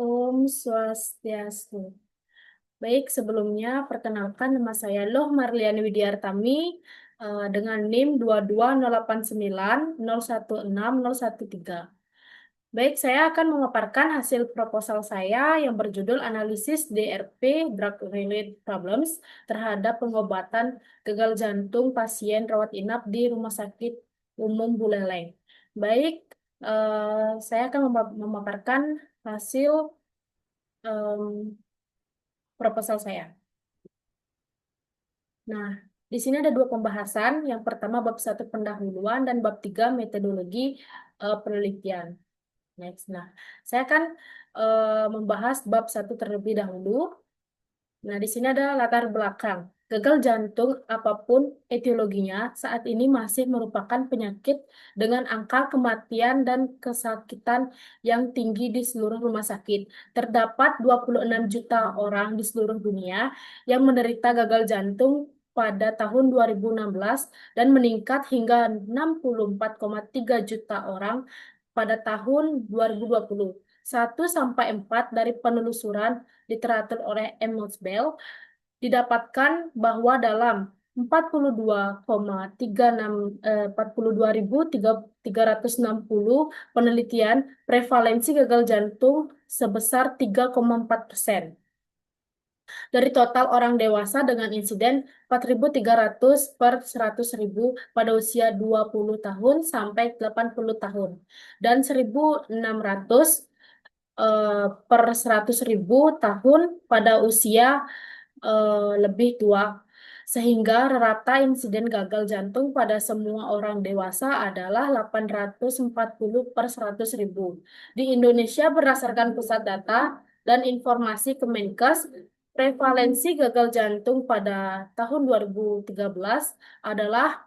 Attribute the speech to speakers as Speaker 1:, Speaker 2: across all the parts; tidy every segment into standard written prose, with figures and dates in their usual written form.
Speaker 1: Om Swastiastu. Baik, sebelumnya perkenalkan nama saya Loh Marliani Widiartami dengan NIM 22089016013. Baik, saya akan memaparkan hasil proposal saya yang berjudul Analisis DRP Drug Related Problems terhadap pengobatan gagal jantung pasien rawat inap di Rumah Sakit Umum Buleleng. Baik, saya akan memaparkan hasil em, proposal saya. Nah, di sini ada dua pembahasan. Yang pertama bab satu pendahuluan dan bab tiga metodologi penelitian. Next. Nah, saya akan membahas bab satu terlebih dahulu. Nah, di sini ada latar belakang. Gagal jantung, apapun etiologinya, saat ini masih merupakan penyakit dengan angka kematian dan kesakitan yang tinggi di seluruh rumah sakit. Terdapat 26 juta orang di seluruh dunia yang menderita gagal jantung pada tahun 2016 dan meningkat hingga 64,3 juta orang pada tahun 2020. 1 sampai 4 dari penelusuran literatur oleh Emmons Bell didapatkan bahwa dalam 42,360 penelitian prevalensi gagal jantung sebesar 3,4%. Dari total orang dewasa dengan insiden 4.300 per 100.000 pada usia 20 tahun sampai 80 tahun dan 1.600 per 100.000 tahun pada usia lebih tua, sehingga rata insiden gagal jantung pada semua orang dewasa adalah 840 per 100.000. Di Indonesia, berdasarkan pusat data dan informasi Kemenkes, prevalensi gagal jantung pada tahun 2013 adalah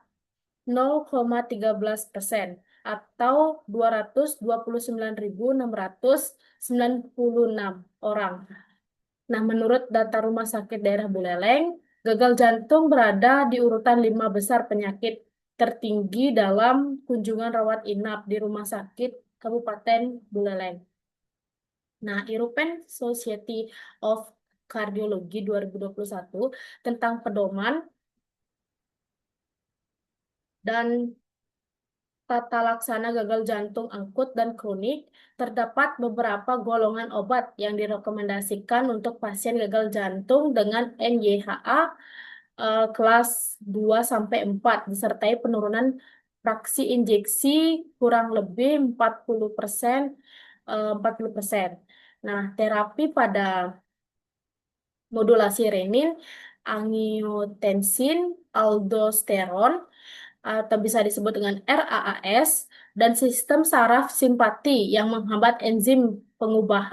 Speaker 1: 0,13% atau 229.696 orang. Nah, menurut data Rumah Sakit Daerah Buleleng, gagal jantung berada di urutan 5 besar penyakit tertinggi dalam kunjungan rawat inap di Rumah Sakit Kabupaten Buleleng. Nah, European Society of Cardiology 2021 tentang pedoman dan tata laksana gagal jantung akut dan kronik, terdapat beberapa golongan obat yang direkomendasikan untuk pasien gagal jantung dengan NYHA kelas 2 sampai 4 disertai penurunan fraksi injeksi kurang lebih 40%. 40%. Nah, terapi pada modulasi renin, angiotensin, aldosteron, atau bisa disebut dengan RAAS, dan sistem saraf simpati yang menghambat enzim pengubah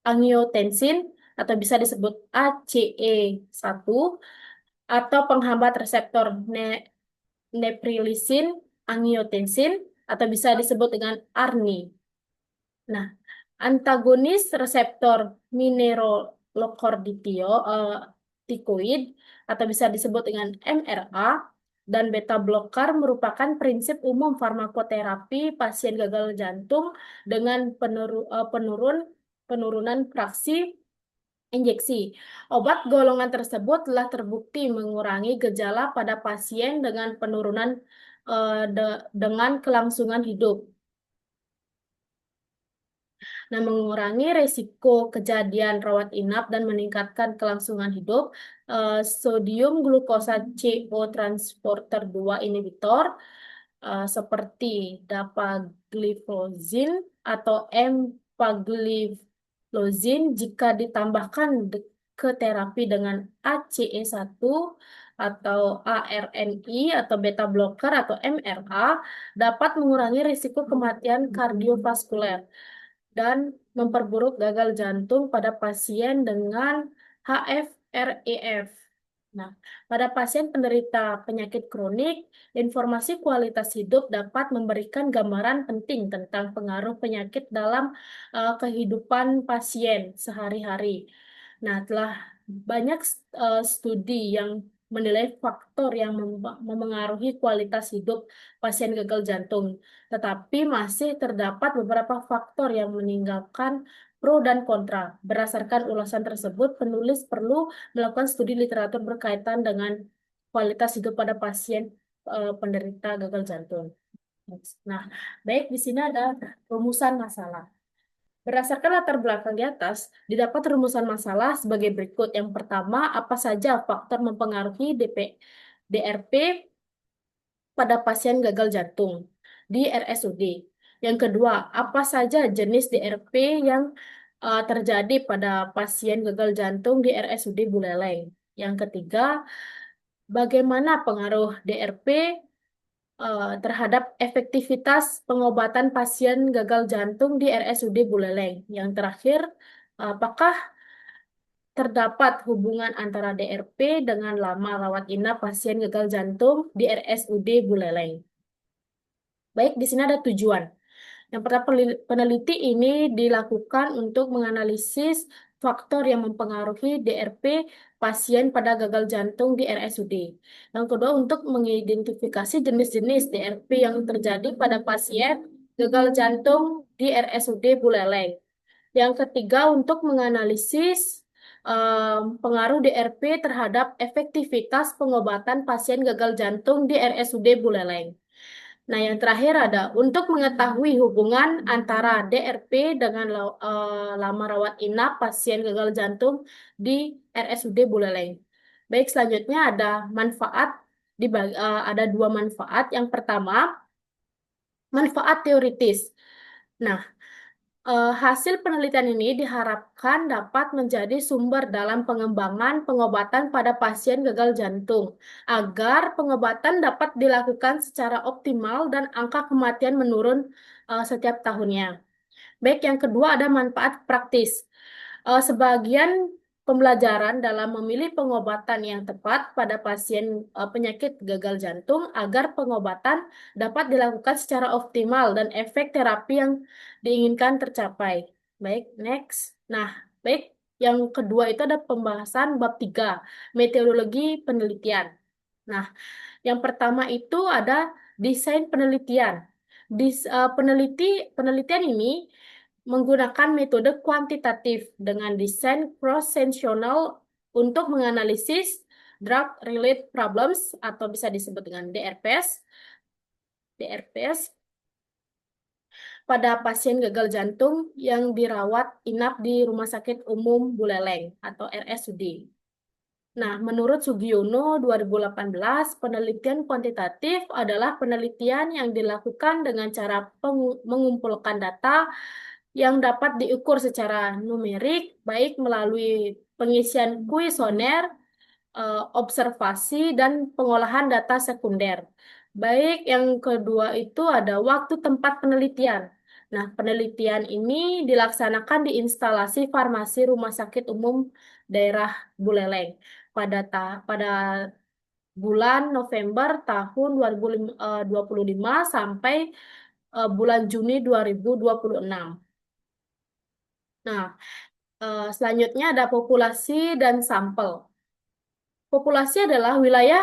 Speaker 1: angiotensin atau bisa disebut ACE1 atau penghambat reseptor neprilysin angiotensin atau bisa disebut dengan ARNI. Nah, antagonis reseptor mineralocorticoid atau bisa disebut dengan MRA dan beta blocker merupakan prinsip umum farmakoterapi pasien gagal jantung dengan penurunan fraksi injeksi. Obat golongan tersebut telah terbukti mengurangi gejala pada pasien dengan penurunan dengan kelangsungan hidup. Nah, mengurangi resiko kejadian rawat inap dan meningkatkan kelangsungan hidup, sodium glukosa CO transporter 2 inhibitor seperti dapagliflozin atau empagliflozin jika ditambahkan ke terapi dengan ACE1 atau ARNI atau beta blocker atau MRA dapat mengurangi risiko kematian kardiovaskuler dan memperburuk gagal jantung pada pasien dengan HFrEF. Nah, pada pasien penderita penyakit kronik, informasi kualitas hidup dapat memberikan gambaran penting tentang pengaruh penyakit dalam kehidupan pasien sehari-hari. Nah, telah banyak studi yang menilai faktor yang memengaruhi kualitas hidup pasien gagal jantung, tetapi masih terdapat beberapa faktor yang meninggalkan pro dan kontra. Berdasarkan ulasan tersebut, penulis perlu melakukan studi literatur berkaitan dengan kualitas hidup pada pasien penderita gagal jantung. Nah, baik di sini ada rumusan masalah. Berdasarkan latar belakang di atas, didapat rumusan masalah sebagai berikut. Yang pertama, apa saja faktor mempengaruhi DRP pada pasien gagal jantung di RSUD? Yang kedua, apa saja jenis DRP yang terjadi pada pasien gagal jantung di RSUD Buleleng? Yang ketiga, bagaimana pengaruh DRP terhadap efektivitas pengobatan pasien gagal jantung di RSUD Buleleng? Yang terakhir, apakah terdapat hubungan antara DRP dengan lama rawat inap pasien gagal jantung di RSUD Buleleng? Baik, di sini ada tujuan. Yang pertama, peneliti ini dilakukan untuk menganalisis faktor yang mempengaruhi DRP pasien pada gagal jantung di RSUD. Yang kedua, untuk mengidentifikasi jenis-jenis DRP yang terjadi pada pasien gagal jantung di RSUD Buleleng. Yang ketiga, untuk menganalisis pengaruh DRP terhadap efektivitas pengobatan pasien gagal jantung di RSUD Buleleng. Nah, yang terakhir ada untuk mengetahui hubungan antara DRP dengan lama rawat inap pasien gagal jantung di RSUD Buleleng. Baik, selanjutnya ada manfaat ada dua manfaat. Yang pertama, manfaat teoritis. Nah, hasil penelitian ini diharapkan dapat menjadi sumber dalam pengembangan pengobatan pada pasien gagal jantung, agar pengobatan dapat dilakukan secara optimal dan angka kematian menurun setiap tahunnya. Baik, yang kedua ada manfaat praktis. Sebagian pembelajaran dalam memilih pengobatan yang tepat pada pasien penyakit gagal jantung agar pengobatan dapat dilakukan secara optimal dan efek terapi yang diinginkan tercapai. Baik, next. Nah, baik, yang kedua itu ada pembahasan bab 3, metodologi penelitian. Nah, yang pertama itu ada desain penelitian. Penelitian ini menggunakan metode kuantitatif dengan desain cross-sectional untuk menganalisis drug-related problems atau bisa disebut dengan DRPS pada pasien gagal jantung yang dirawat inap di Rumah Sakit Umum Buleleng atau RSUD. Nah, menurut Sugiono 2018, penelitian kuantitatif adalah penelitian yang dilakukan dengan cara mengumpulkan data yang dapat diukur secara numerik, baik melalui pengisian kuesioner, observasi, dan pengolahan data sekunder. Baik, yang kedua itu ada waktu tempat penelitian. Nah, penelitian ini dilaksanakan di instalasi farmasi Rumah Sakit Umum Daerah Buleleng pada bulan November tahun 2025 sampai bulan Juni 2026. Nah, selanjutnya ada populasi dan sampel. Populasi adalah wilayah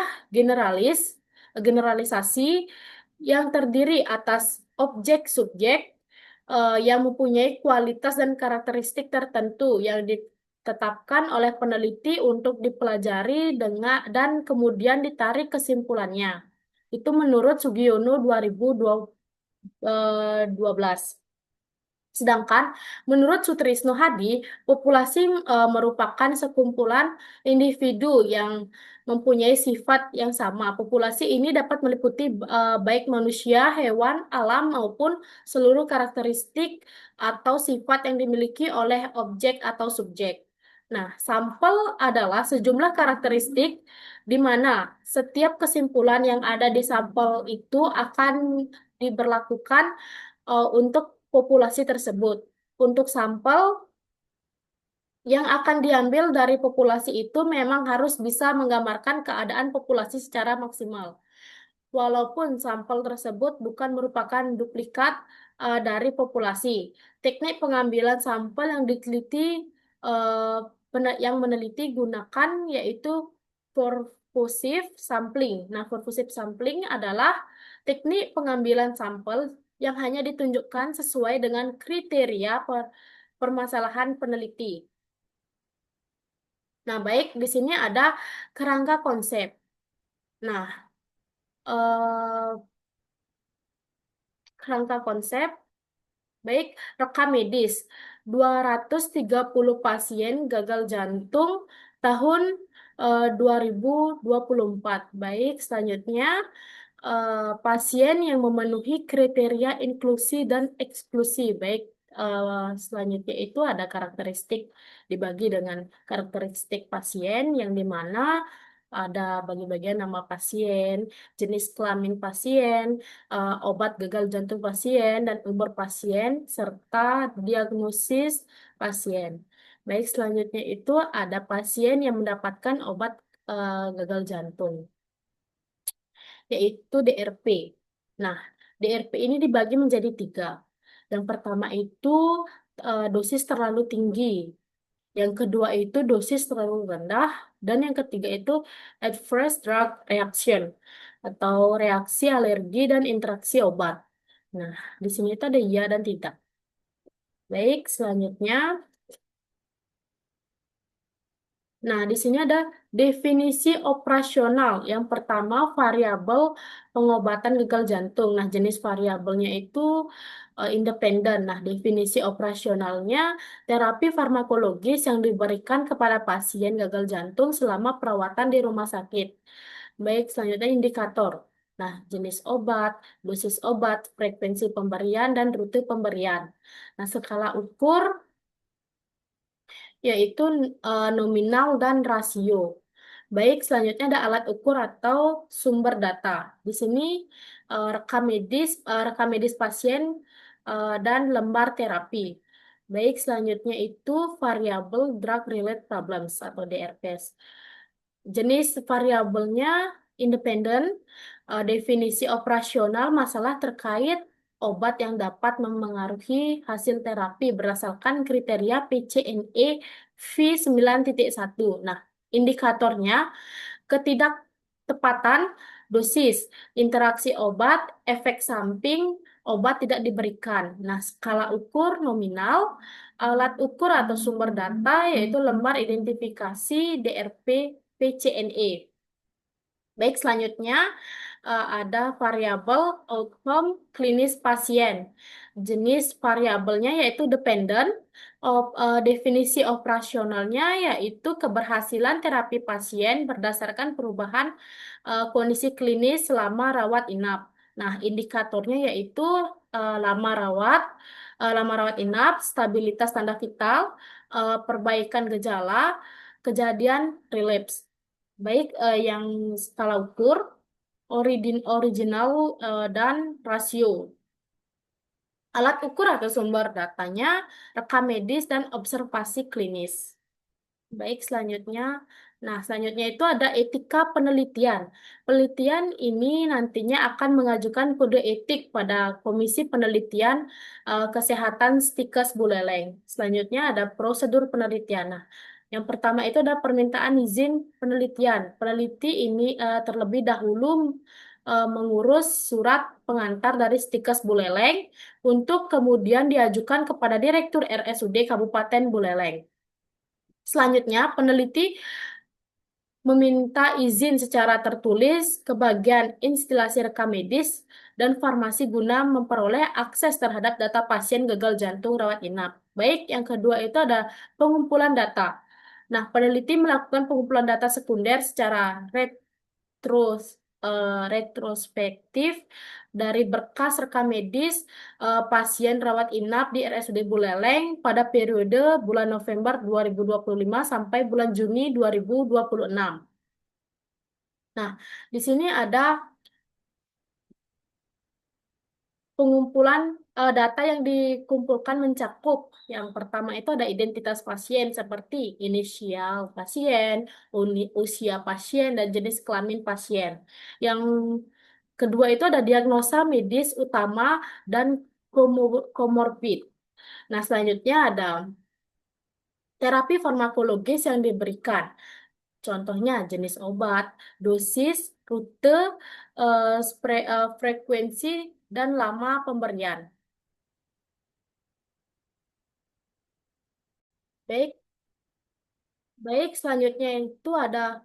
Speaker 1: generalisasi yang terdiri atas objek-subjek yang mempunyai kualitas dan karakteristik tertentu yang ditetapkan oleh peneliti untuk dipelajari dan kemudian ditarik kesimpulannya. Itu menurut Sugiono 2012. Sedangkan menurut Sutrisno Hadi, populasi merupakan sekumpulan individu yang mempunyai sifat yang sama. Populasi ini dapat meliputi baik manusia, hewan, alam maupun seluruh karakteristik atau sifat yang dimiliki oleh objek atau subjek. Nah, sampel adalah sejumlah karakteristik di mana setiap kesimpulan yang ada di sampel itu akan diberlakukan untuk populasi tersebut. Untuk sampel yang akan diambil dari populasi itu memang harus bisa menggambarkan keadaan populasi secara maksimal. Walaupun sampel tersebut bukan merupakan duplikat dari populasi. Teknik pengambilan sampel yang diteliti yang meneliti gunakan yaitu purposive sampling. Nah, purposive sampling adalah teknik pengambilan sampel yang hanya ditunjukkan sesuai dengan kriteria permasalahan peneliti. Nah, baik, di sini ada kerangka konsep. Nah, eh, kerangka konsep, baik, rekam medis. 230 pasien gagal jantung tahun 2024. Baik, selanjutnya pasien yang memenuhi kriteria inklusi dan eksklusi. Baik, selanjutnya itu ada karakteristik dibagi dengan karakteristik pasien yang di mana ada bagi-bagian nama pasien, jenis kelamin pasien, obat gagal jantung pasien, dan umur pasien, serta diagnosis pasien. Baik, selanjutnya itu ada pasien yang mendapatkan obat gagal jantung, yaitu DRP. Nah, DRP ini dibagi menjadi tiga. Yang pertama itu dosis terlalu tinggi. Yang kedua itu dosis terlalu rendah. Dan yang ketiga itu adverse drug reaction atau reaksi alergi dan interaksi obat. Nah, di sini itu ada iya dan tidak. Baik, selanjutnya. Nah, di sini ada definisi operasional. Yang pertama, variabel pengobatan gagal jantung. Nah, jenis variabelnya itu independen. Nah, definisi operasionalnya terapi farmakologis yang diberikan kepada pasien gagal jantung selama perawatan di rumah sakit. Baik, selanjutnya indikator. Nah, jenis obat, dosis obat, frekuensi pemberian, dan rute pemberian. Nah, skala ukur yaitu nominal dan rasio. Baik, selanjutnya ada alat ukur atau sumber data. Di sini rekam medis pasien dan lembar terapi. Baik, selanjutnya itu variable drug related problems atau DRPs. Jenis variabelnya independen, definisi operasional masalah terkait obat yang dapat memengaruhi hasil terapi berdasarkan kriteria PCNE V9.1. Nah, indikatornya ketidaktepatan dosis, interaksi obat, efek samping, obat tidak diberikan. Nah, skala ukur nominal, alat ukur atau sumber data yaitu lembar identifikasi DRP PCNE. Baik, selanjutnya ada variabel outcome klinis pasien. Jenis variabelnya yaitu dependent, definisi operasionalnya yaitu keberhasilan terapi pasien berdasarkan perubahan kondisi klinis selama rawat inap. Nah, indikatornya yaitu eh, lama rawat, lama rawat inap, stabilitas tanda vital, perbaikan gejala, kejadian relapse. Baik, yang skala ukur, original, dan rasio. Alat ukur atau sumber datanya, rekam medis, dan observasi klinis. Baik, selanjutnya. Nah, selanjutnya itu ada etika penelitian. Penelitian ini nantinya akan mengajukan kode etik pada Komisi Penelitian Kesehatan Stikes Buleleng. Selanjutnya ada prosedur penelitian. Nah, yang pertama itu ada permintaan izin penelitian. Peneliti ini terlebih dahulu mengurus surat pengantar dari Stikes Buleleng untuk kemudian diajukan kepada Direktur RSUD Kabupaten Buleleng. Selanjutnya, peneliti meminta izin secara tertulis ke bagian instalasi rekam medis dan farmasi guna memperoleh akses terhadap data pasien gagal jantung rawat inap. Baik, yang kedua itu ada pengumpulan data. Nah, peneliti melakukan pengumpulan data sekunder secara retros, retrospektif dari berkas rekam medis pasien rawat inap di RSUD Buleleng pada periode bulan November 2025 sampai bulan Juni 2026. Nah, di sini ada pengumpulan data yang dikumpulkan mencakup yang pertama itu ada identitas pasien seperti inisial pasien, usia pasien, dan jenis kelamin pasien. Yang kedua itu ada diagnosa medis utama dan komorbid. Nah, selanjutnya ada terapi farmakologis yang diberikan. Contohnya jenis obat, dosis, rute, frekuensi, dan lama pemberian. Baik, baik. Selanjutnya itu ada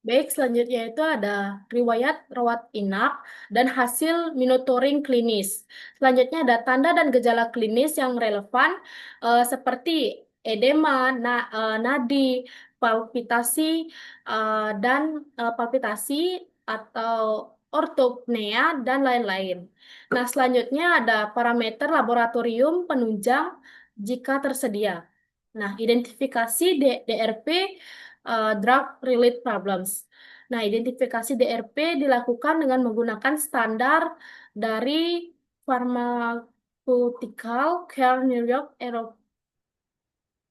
Speaker 1: Baik, selanjutnya itu ada riwayat rawat inap dan hasil monitoring klinis. Selanjutnya ada tanda dan gejala klinis yang relevan seperti edema, nadi, palpitasi, palpitasi atau ortopnea dan lain-lain. Nah, selanjutnya ada parameter laboratorium penunjang jika tersedia. Nah, identifikasi DRP drug related problems. Nah, identifikasi DRP dilakukan dengan menggunakan standar dari Pharmaceutical Care New York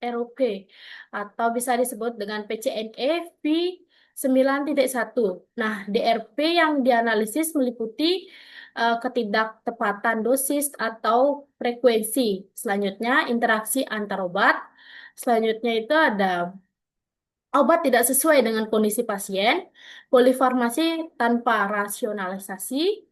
Speaker 1: ROP atau bisa disebut dengan PCNE V9.1. Nah, DRP yang dianalisis meliputi ketidaktepatan dosis atau frekuensi. Selanjutnya, interaksi antar obat. Selanjutnya itu ada obat tidak sesuai dengan kondisi pasien, polifarmasi tanpa rasionalisasi.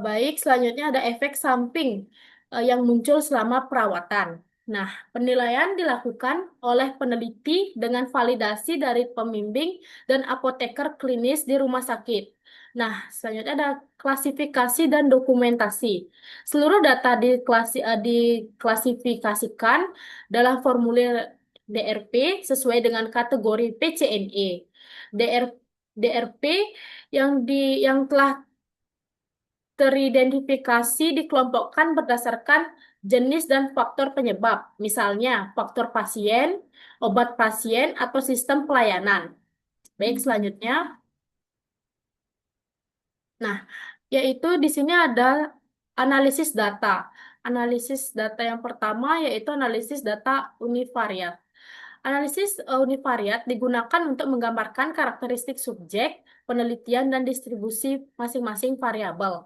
Speaker 1: Baik, selanjutnya ada efek samping yang muncul selama perawatan. Nah, penilaian dilakukan oleh peneliti dengan validasi dari pembimbing dan apoteker klinis di rumah sakit. Nah, selanjutnya ada klasifikasi dan dokumentasi. Seluruh data diklasifikasikan dalam formulir DRP sesuai dengan kategori PCNE. DR, DRP yang telah teridentifikasi dikelompokkan berdasarkan jenis dan faktor penyebab, misalnya faktor pasien, obat pasien, atau sistem pelayanan. Baik, selanjutnya. Nah, yaitu di sini ada analisis data. Analisis data yang pertama yaitu analisis data univariat. Analisis univariat digunakan untuk menggambarkan karakteristik subjek, penelitian, dan distribusi masing-masing variabel.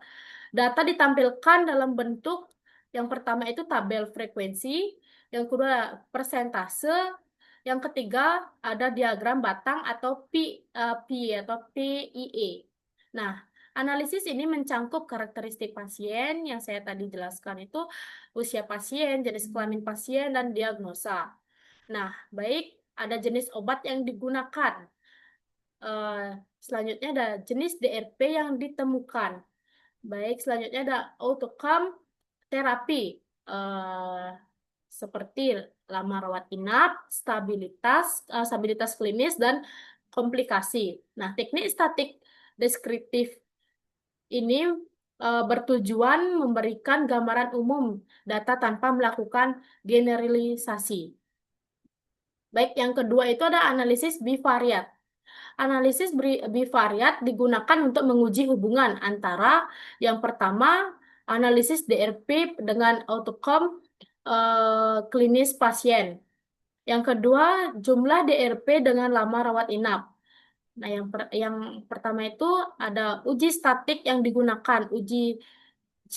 Speaker 1: Data ditampilkan dalam bentuk yang pertama itu tabel frekuensi, yang kedua persentase, yang ketiga ada diagram batang atau P atau PIE. Nah, analisis ini mencangkup karakteristik pasien yang saya tadi jelaskan itu usia pasien, jenis kelamin pasien, dan diagnosa. Nah, baik ada jenis obat yang digunakan. Eh, Selanjutnya ada jenis DRP yang ditemukan. Baik, selanjutnya ada outcome terapi eh, seperti lama rawat inap, stabilitas klinis dan komplikasi. Nah, teknik statik deskriptif ini bertujuan memberikan gambaran umum data tanpa melakukan generalisasi. Baik, yang kedua itu ada analisis bivariat. Analisis bivariat digunakan untuk menguji hubungan antara yang pertama analisis DRP dengan outcome klinis pasien. Yang kedua jumlah DRP dengan lama rawat inap. Nah, yang pertama itu ada uji statik yang digunakan, uji C,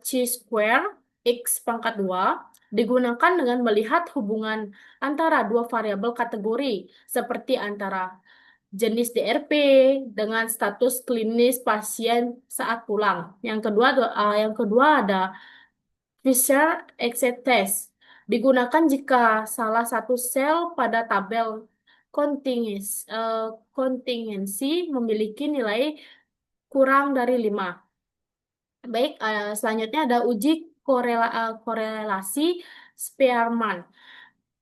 Speaker 1: C-square X pangkat 2 digunakan dengan melihat hubungan antara dua variabel kategori seperti antara jenis DRP dengan status klinis pasien saat pulang. Yang kedua ada Fisher-Exit test. Digunakan jika salah satu sel pada tabel kontingensi memiliki nilai kurang dari 5. Baik, selanjutnya ada uji korelasi Spearman.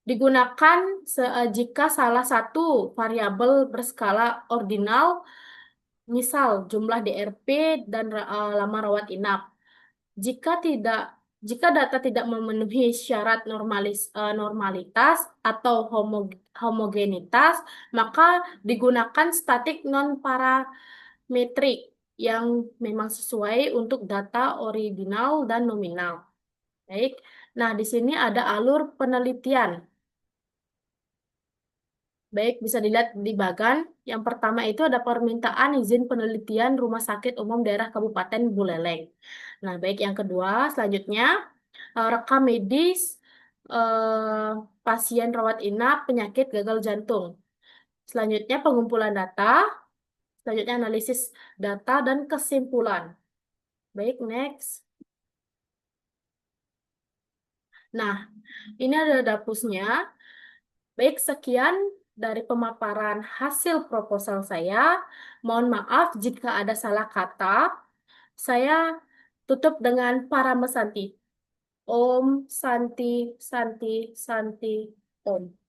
Speaker 1: Digunakan jika salah satu variabel berskala ordinal, misal jumlah DRP dan lama rawat inap. Jika tidak, jika data tidak memenuhi syarat normalitas atau homogenitas, maka digunakan statik non-parametrik yang memang sesuai untuk data original dan nominal. Baik. Nah, di sini ada alur penelitian. Baik, bisa dilihat di bagan. Yang pertama itu ada permintaan izin penelitian Rumah Sakit Umum Daerah Kabupaten Buleleng. Nah, baik yang kedua, selanjutnya rekam medis eh, pasien rawat inap penyakit gagal jantung. Selanjutnya pengumpulan data, selanjutnya analisis data dan kesimpulan. Baik, next. Nah, ini ada dapusnya. Baik, sekian dari pemaparan hasil proposal saya. Mohon maaf jika ada salah kata. Saya tutup dengan Parama Santi. Om Santi Santi Santi Om.